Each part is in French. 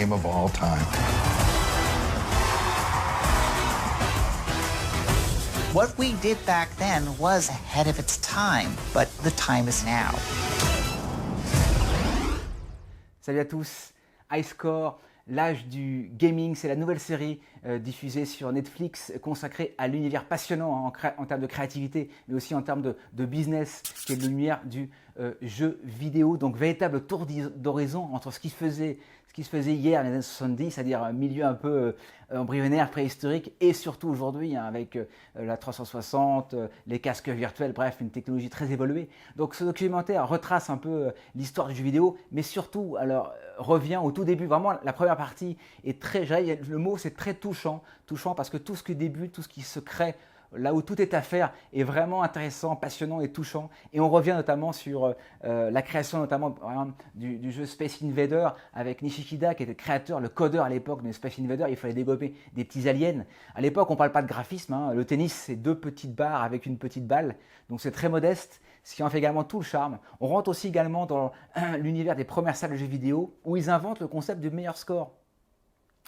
game of all time. What we did back then was ahead of its time, but the time is now. Salut à tous, High Score, l'âge du gaming, c'est la nouvelle série diffusée sur Netflix consacrée à l'univers passionnant en termes de créativité, mais aussi en termes de business, qui est l'univers du jeu vidéo. Donc véritable tour d'horizon entre ce qui se faisait hier, les années 70, c'est-à-dire un milieu un peu embryonnaire, préhistorique, et surtout aujourd'hui, avec la 360, les casques virtuels, bref, une technologie très évoluée. Donc ce documentaire retrace un peu l'histoire du jeu vidéo, mais surtout, alors, revient au tout début. Vraiment, la première partie est très, le mot c'est très touchant parce que tout ce qui débute, tout ce qui se crée, là où tout est à faire est vraiment intéressant, passionnant et touchant. Et on revient notamment sur la création notamment du jeu Space Invader avec Nishikida qui était le créateur, le codeur à l'époque de Space Invader. Il fallait développer des petits aliens. À l'époque, on ne parle pas de graphisme. Le tennis, c'est 2 petites barres avec une petite balle. Donc c'est très modeste, ce qui en fait également tout le charme. On rentre aussi également dans l'univers des premières salles de jeux vidéo où ils inventent le concept du meilleur score.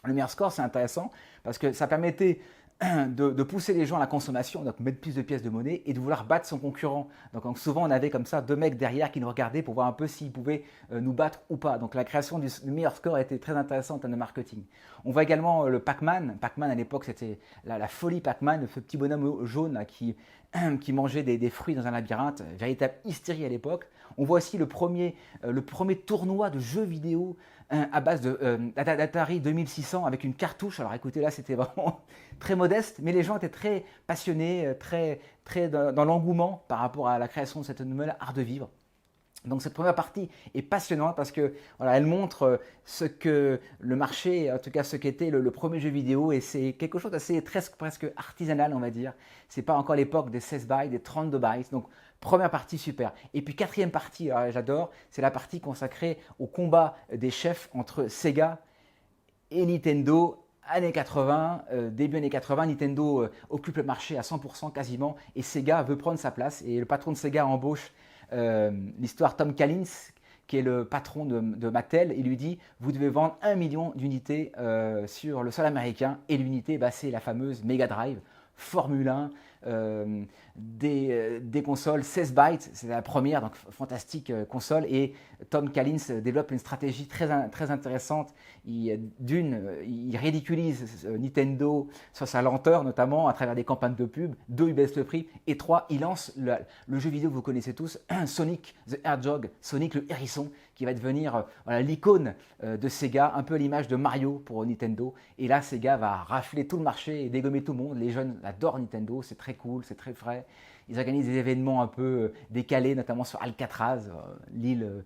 Le meilleur score, c'est intéressant parce que ça permettait de pousser les gens à la consommation, donc mettre plus de pièces de monnaie et de vouloir battre son concurrent. Donc souvent on avait comme ça 2 mecs derrière qui nous regardaient pour voir un peu s'ils pouvaient nous battre ou pas. Donc la création du meilleur score était très intéressante en termes de marketing. On voit également le Pac-Man. Pac-Man à l'époque c'était la folie Pac-Man, ce petit bonhomme jaune là, qui mangeait des fruits dans un labyrinthe, véritable hystérie à l'époque. On voit aussi le premier tournoi de jeux vidéo à base d'Atari 2600 avec une cartouche. Alors écoutez, là c'était vraiment très modeste, mais les gens étaient très passionnés, très dans l'engouement par rapport à la création de cette nouvelle art de vivre. Donc cette première partie est passionnante parce que voilà, elle montre ce que le marché, en tout cas ce qu'était le premier jeu vidéo, et c'est quelque chose d'assez presque artisanal, on va dire. C'est pas encore l'époque des 16 bytes, des 32 bytes. Donc première partie super. Et puis quatrième partie, j'adore, c'est la partie consacrée au combat des chefs entre Sega et Nintendo. Années 80, début années 80, Nintendo occupe le marché à 100% quasiment, et Sega veut prendre sa place. Et le patron de Sega embauche l'histoire Tom Collins, qui est le patron de Mattel, et lui dit vous devez vendre 1 million d'unités sur le sol américain, et l'unité c'est la fameuse Mega Drive, Formule 1, des consoles 16 bytes, c'est la première, donc fantastique console, et Tom Collins développe une stratégie très intéressante. Il ridiculise Nintendo sur sa lenteur, notamment à travers des campagnes de pub. 2, il baisse le prix, et 3, il lance le jeu vidéo que vous connaissez tous, Sonic the Hedgehog, Sonic le hérisson, qui va devenir l'icône de Sega, un peu à l'image de Mario pour Nintendo. Et là, Sega va rafler tout le marché et dégommer tout le monde. Les jeunes adorent Nintendo, c'est très cool, c'est très frais. Ils organisent des événements un peu décalés, notamment sur Alcatraz, l'île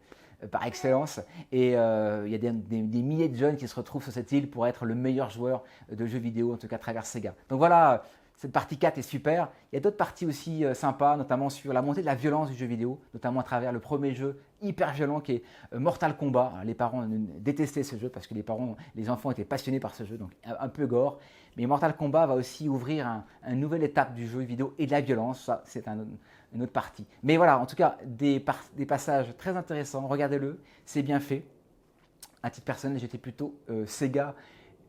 par excellence. Et il y a des milliers de jeunes qui se retrouvent sur cette île pour être le meilleur joueur de jeux vidéo, en tout cas à travers Sega. Donc voilà, cette partie 4 est super. Il y a d'autres parties aussi sympas, notamment sur la montée de la violence du jeu vidéo, notamment à travers le premier jeu hyper violent qui est Mortal Kombat. Les parents détestaient ce jeu parce que les enfants étaient passionnés par ce jeu, donc un peu gore. Mais Mortal Kombat va aussi ouvrir une nouvelle étape du jeu vidéo et de la violence. Ça, c'est une autre partie. Mais voilà, en tout cas, des passages très intéressants. Regardez-le, c'est bien fait. À titre personnel, j'étais plutôt Sega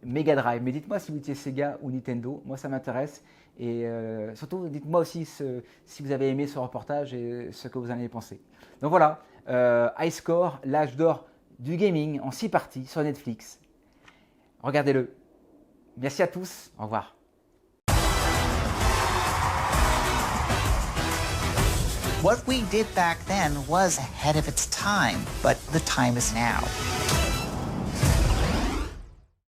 Mega Drive. Mais dites-moi si vous étiez Sega ou Nintendo. Moi, ça m'intéresse. Et surtout, dites-moi aussi si vous avez aimé ce reportage et ce que vous en avez pensé. Donc voilà, High Score, l'âge d'or du gaming en 6 parties sur Netflix. Regardez-le. Merci à tous. Au revoir. What we did back then was ahead of its time, but the time is now.